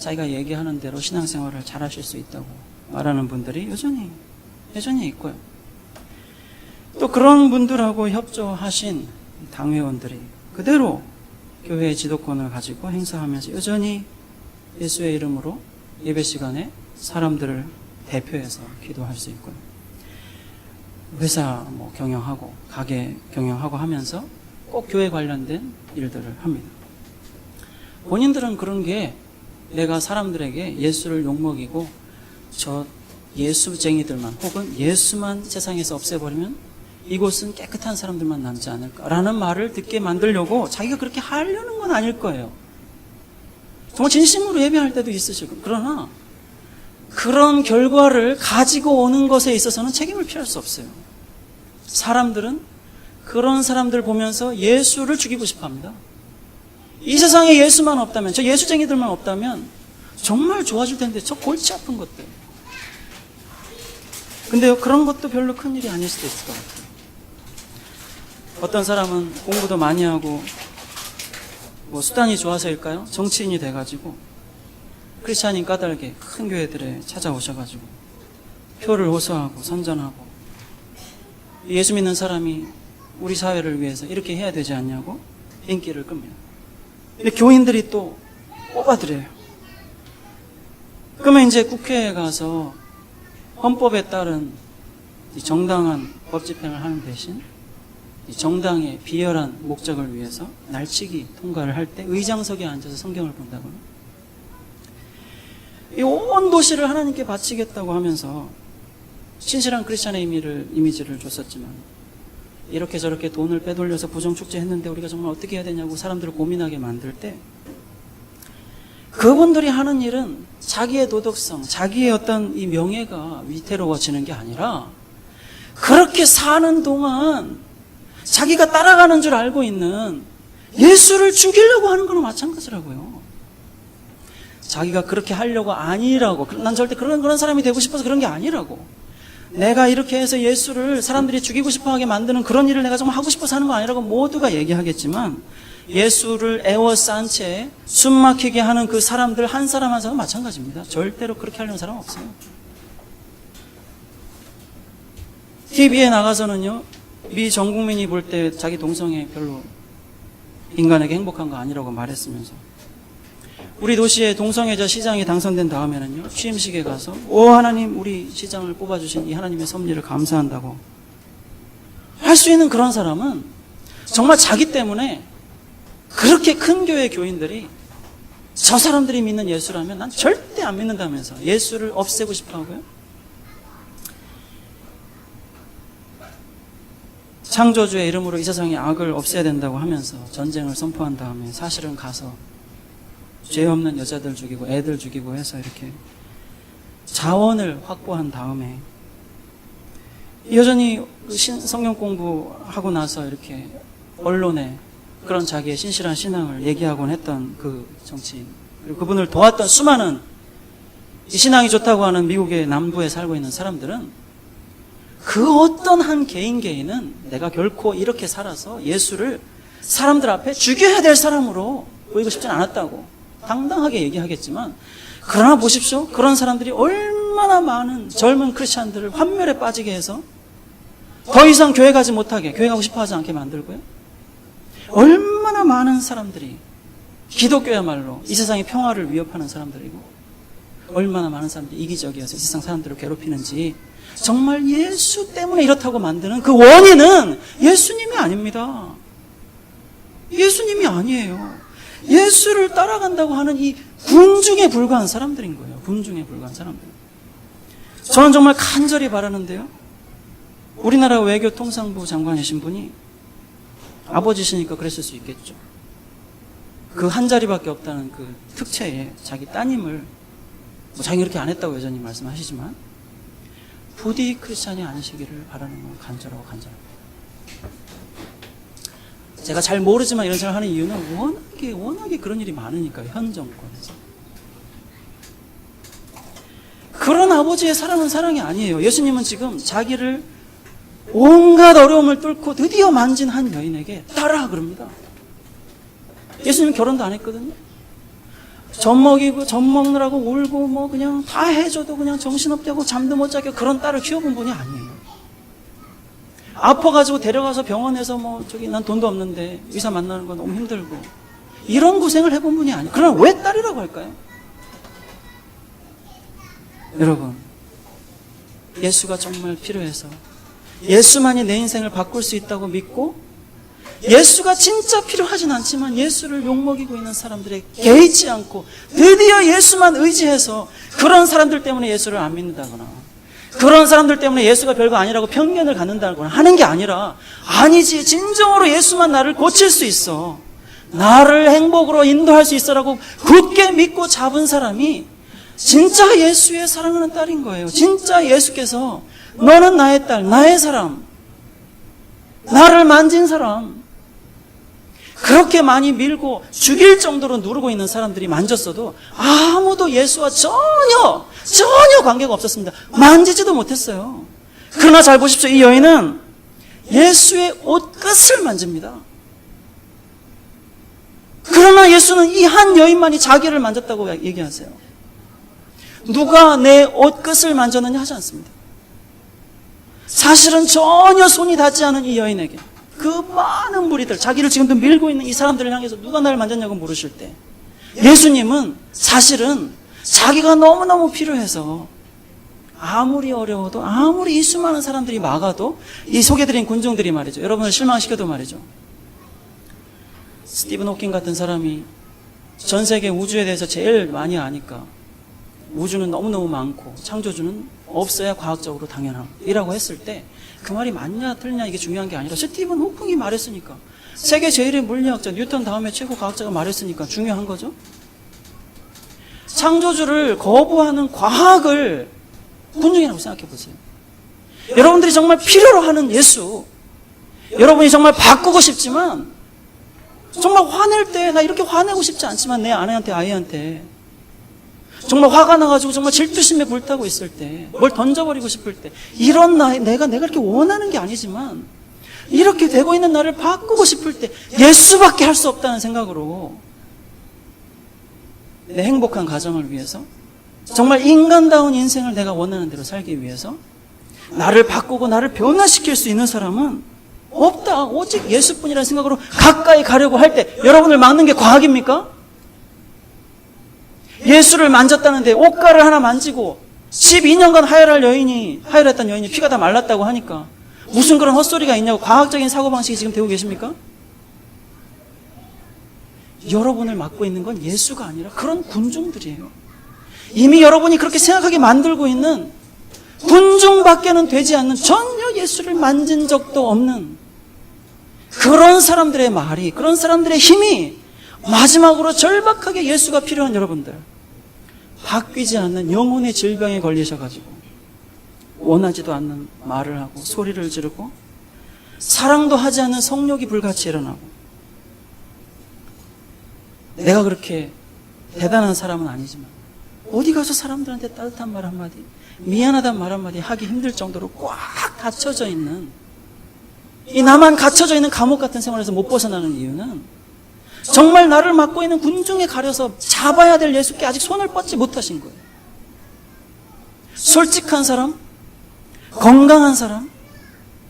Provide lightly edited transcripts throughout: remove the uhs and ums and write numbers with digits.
자기가 얘기하는 대로 신앙생활을 잘 하실 수 있다고 말하는 분들이 여전히 있고요. 또 그런 분들하고 협조하신 당회원들이 그대로 교회의 지도권을 가지고 행사하면서 여전히 예수의 이름으로 예배 시간에 사람들을 대표해서 기도할 수 있고요. 회사 경영하고 가게 경영하고 하면서 꼭 교회 관련된 일들을 합니다. 본인들은 그런 게 내가 사람들에게 예수를 욕먹이고 저 예수쟁이들만 혹은 예수만 세상에서 없애버리면 이곳은 깨끗한 사람들만 남지 않을까라는 말을 듣게 만들려고 자기가 그렇게 하려는 건 아닐 거예요. 정말 진심으로 예배할 때도 있으시고, 그러나 그런 결과를 가지고 오는 것에 있어서는 책임을 피할 수 없어요. 사람들은 그런 사람들 보면서 예수를 죽이고 싶어 합니다. 이 세상에 예수만 없다면, 저 예수쟁이들만 없다면 정말 좋아질 텐데, 저 골치 아픈 것들. 근데요, 그런 것도 별로 큰일이 아닐 수도 있을 것 같아요. 어떤 사람은 공부도 많이 하고 수단이 좋아서일까요? 정치인이 돼가지고 크리스찬인 까닭에 큰 교회들에 찾아오셔가지고 표를 호소하고 선전하고 예수 믿는 사람이 우리 사회를 위해서 이렇게 해야 되지 않냐고 인기를 끕니다. 근데 교인들이 또 뽑아드려요. 그러면 이제 국회에 가서 헌법에 따른 정당한 법 집행을 하는 대신 정당의 비열한 목적을 위해서 날치기 통과를 할 때 의장석에 앉아서 성경을 본다고요. 이 온 도시를 하나님께 바치겠다고 하면서 신실한 크리스찬의 이미지를 줬었지만 이렇게 저렇게 돈을 빼돌려서 부정축제했는데 우리가 정말 어떻게 해야 되냐고 사람들을 고민하게 만들 때 그분들이 하는 일은 자기의 도덕성, 자기의 어떤 이 명예가 위태로워지는 게 아니라 그렇게 사는 동안 자기가 따라가는 줄 알고 있는 예수를 죽이려고 하는 거나 마찬가지라고요. 자기가 그렇게 하려고 아니라고, 난 절대 그런 사람이 되고 싶어서 그런 게 아니라고. 내가 이렇게 해서 예수를 사람들이 죽이고 싶어하게 만드는 그런 일을 내가 정말 하고 싶어서 하는 거 아니라고 모두가 얘기하겠지만 예수를 애워싼 채 숨막히게 하는 그 사람들 한 사람 한 사람 마찬가지입니다. 절대로 그렇게 하려는 사람 없어요. TV에 나가서는요, 미 전 국민이 볼 때 자기 동성애 별로 인간에게 행복한 거 아니라고 말했으면서 우리 도시의 동성애자 시장이 당선된 다음에는요, 취임식에 가서 오 하나님 우리 시장을 뽑아주신 이 하나님의 섭리를 감사한다고 할 수 있는 그런 사람은 정말 자기 때문에 그렇게 큰 교회 교인들이 저 사람들이 믿는 예수라면 난 절대 안 믿는다면서 예수를 없애고 싶어 하고요. 창조주의 이름으로 이 세상의 악을 없애야 된다고 하면서 전쟁을 선포한 다음에 사실은 가서 죄 없는 여자들 죽이고 애들 죽이고 해서 이렇게 자원을 확보한 다음에 여전히 성경 공부하고 나서 이렇게 언론에 그런 자기의 신실한 신앙을 얘기하곤 했던 그 정치인, 그리고 그분을 도왔던 수많은 이 신앙이 좋다고 하는 미국의 남부에 살고 있는 사람들은 그 어떤 한 개인은 내가 결코 이렇게 살아서 예수를 사람들 앞에 죽여야 될 사람으로 보이고 싶진 않았다고 당당하게 얘기하겠지만, 그러나 보십시오. 그런 사람들이 얼마나 많은 젊은 크리스찬들을 환멸에 빠지게 해서 더 이상 교회 가지 못하게, 교회 가고 싶어 하지 않게 만들고요. 얼마나 많은 사람들이 기독교야말로 이 세상의 평화를 위협하는 사람들이고 얼마나 많은 사람들이 이기적이어서 이 세상 사람들을 괴롭히는지, 정말 예수 때문에 이렇다고 만드는 그 원인은 예수님이 아닙니다. 예수님이 아니에요. 예수를 따라간다고 하는 이 군중에 불과한 사람들인 거예요. 군중에 불과한 사람들. 저는 정말 간절히 바라는데요, 우리나라 외교통상부 장관이신 분이 아버지시니까 그랬을 수 있겠죠. 그 한 자리밖에 없다는 그 특채에 자기 따님을, 자기 그렇게 안 했다고 여전히 말씀하시지만 부디 크리스찬이 아니시기를 바라는 건 간절합니다. 제가 잘 모르지만 이런 생각을 하는 이유는 워낙에 그런 일이 많으니까요. 현 정권에서. 그런 아버지의 사랑은 사랑이 아니에요. 예수님은 지금 자기를 온갖 어려움을 뚫고 드디어 만진 한 여인에게 따라 그럽니다. 예수님은 결혼도 안 했거든요. 젖 먹이고 젖 먹느라고 울고 뭐 그냥 다 해줘도 그냥 정신없게 하고 잠도 못 자게 그런 딸을 키워본 분이 아니에요. 아파가지고 데려가서 병원에서 뭐 저기 난 돈도 없는데 의사 만나는 건 너무 힘들고 이런 고생을 해본 분이 아니에요. 그러나 왜 딸이라고 할까요? 여러분, 예수가 정말 필요해서 예수만이 내 인생을 바꿀 수 있다고 믿고 예수가 진짜 필요하진 않지만 예수를 욕먹이고 있는 사람들에 개의치 않고 드디어 예수만 의지해서 그런 사람들 때문에 예수를 안 믿는다거나 그런 사람들 때문에 예수가 별거 아니라고 편견을 갖는다거나 하는 게 아니라 아니지, 진정으로 예수만 나를 고칠 수 있어, 나를 행복으로 인도할 수 있어라고 굳게 믿고 잡은 사람이 진짜 예수의 사랑하는 딸인 거예요. 진짜 예수께서 너는 나의 딸, 나의 사람, 나를 만진 사람, 그렇게 많이 밀고 죽일 정도로 누르고 있는 사람들이 만졌어도 아무도 예수와 전혀 관계가 없었습니다. 만지지도 못했어요. 그러나 잘 보십시오. 이 여인은 예수의 옷끝을 만집니다. 그러나 예수는 이 한 여인만이 자기를 만졌다고 얘기하세요. 누가 내 옷끝을 만졌느냐 하지 않습니다. 사실은 전혀 손이 닿지 않은 이 여인에게 그 많은 무리들, 자기를 지금도 밀고 있는 이 사람들을 향해서 누가 나를 만졌냐고 물으실 때 예수님은 사실은 자기가 너무너무 필요해서 아무리 어려워도 아무리 이 수많은 사람들이 막아도 이 소개드린 군중들이 말이죠, 여러분을 실망시켜도 말이죠, 스티븐 호킹 같은 사람이 전 세계 우주에 대해서 제일 많이 아니까 우주는 너무너무 많고 창조주는 없어야 과학적으로 당연함이라고 했을 때 그 말이 맞냐 틀리냐 이게 중요한 게 아니라 스티븐 호킹이 말했으니까, 세계 제일의 물리학자 뉴턴 다음에 최고 과학자가 말했으니까 중요한 거죠. 창조주를 거부하는 과학을 군중이라고 생각해 보세요. 여러분들이 정말 필요로 하는 예수, 여러분이 정말 바꾸고 싶지만 정말 화낼 때 나 이렇게 화내고 싶지 않지만 내 아내한테 아이한테 정말 화가 나가지고 정말 질투심에 불타고 있을 때, 뭘 던져버리고 싶을 때, 이런 내가 이렇게 원하는 게 아니지만 이렇게 되고 있는 나를 바꾸고 싶을 때 예수밖에 할 수 없다는 생각으로 내 행복한 가정을 위해서, 정말 인간다운 인생을 내가 원하는 대로 살기 위해서 나를 바꾸고 나를 변화시킬 수 있는 사람은 없다, 오직 예수뿐이라는 생각으로 가까이 가려고 할 때 여러분을 막는 게 과학입니까? 예수를 만졌다는데 옷가를 하나 만지고 12년간 하혈했던 여인이 피가 다 말랐다고 하니까 무슨 그런 헛소리가 있냐고 과학적인 사고방식이 지금 되고 계십니까? 여러분을 막고 있는 건 예수가 아니라 그런 군중들이에요. 이미 여러분이 그렇게 생각하게 만들고 있는 군중밖에는 되지 않는, 전혀 예수를 만진 적도 없는 그런 사람들의 말이, 그런 사람들의 힘이 마지막으로 절박하게 예수가 필요한 여러분들, 바뀌지 않는 영혼의 질병에 걸리셔가지고 원하지도 않는 말을 하고 소리를 지르고 사랑도 하지 않는 성욕이 불같이 일어나고, 내가 그렇게 대단한 사람은 아니지만 어디 가서 사람들한테 따뜻한 말 한마디, 미안하다는 말 한마디 하기 힘들 정도로 꽉 닫혀져 있는, 이 나만 갇혀져 있는 감옥 같은 생활에서 못 벗어나는 이유는 정말 나를 막고 있는 군중에 가려서 잡아야 될 예수께 아직 손을 뻗지 못하신 거예요. 솔직한 사람, 건강한 사람,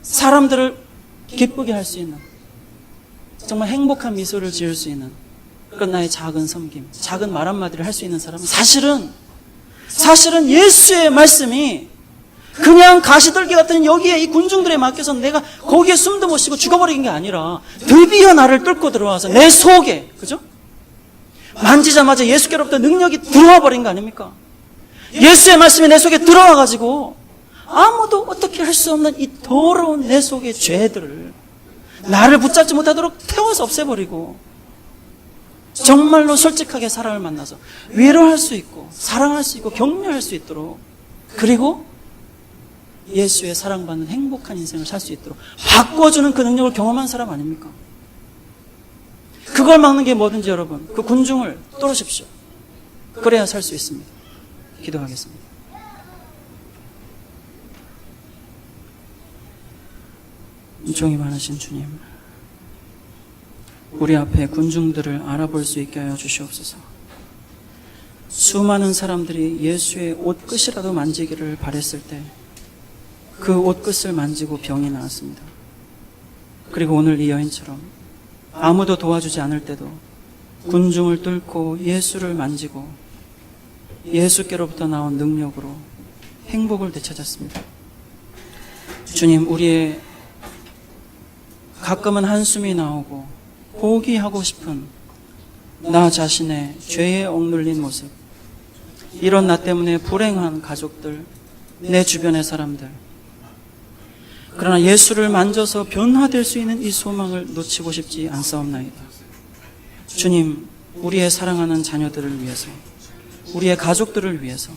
사람들을 기쁘게 할 수 있는, 정말 행복한 미소를 지을 수 있는 그런 나의 작은 섬김, 작은 말 한마디를 할 수 있는 사람은 사실은 예수의 말씀이 그냥 가시들기 같은 여기에 이 군중들에 맡겨서 내가 거기에 숨도 못 쉬고 죽어버린 게 아니라 드디어 나를 뚫고 들어와서 내 속에, 그죠? 만지자마자 예수께로부터 능력이 들어와 버린 거 아닙니까? 예수의 말씀이 내 속에 들어와가지고 아무도 어떻게 할 수 없는 이 더러운 내 속의 죄들을 나를 붙잡지 못하도록 태워서 없애버리고 정말로 솔직하게 사람을 만나서 위로할 수 있고 사랑할 수 있고 격려할 수 있도록, 그리고 예수의 사랑받는 행복한 인생을 살 수 있도록 바꿔주는 그 능력을 경험한 사람 아닙니까? 그걸 막는 게 뭐든지 여러분, 그 군중을 뚫으십시오. 그래야 살 수 있습니다. 기도하겠습니다. 종이 많으신 주님, 우리 앞에 군중들을 알아볼 수 있게 하여 주시옵소서. 수많은 사람들이 예수의 옷끝이라도 만지기를 바랬을 때 그 옷끝을 만지고 병이 나았습니다. 그리고 오늘 이 여인처럼 아무도 도와주지 않을 때도 군중을 뚫고 예수를 만지고 예수께로부터 나온 능력으로 행복을 되찾았습니다. 주님, 우리의 가끔은 한숨이 나오고 포기하고 싶은 나 자신의 죄에 억눌린 모습, 이런 나 때문에 불행한 가족들, 내 주변의 사람들, 그러나 예수를 만져서 변화될 수 있는 이 소망을 놓치고 싶지 않사옵나이다. 주님, 우리의 사랑하는 자녀들을 위해서, 우리의 가족들을 위해서,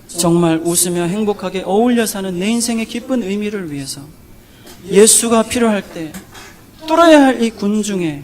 정말 웃으며 행복하게 어울려 사는 내 인생의 기쁜 의미를 위해서 예수가 필요할 때 뚫어야 할 이 군중에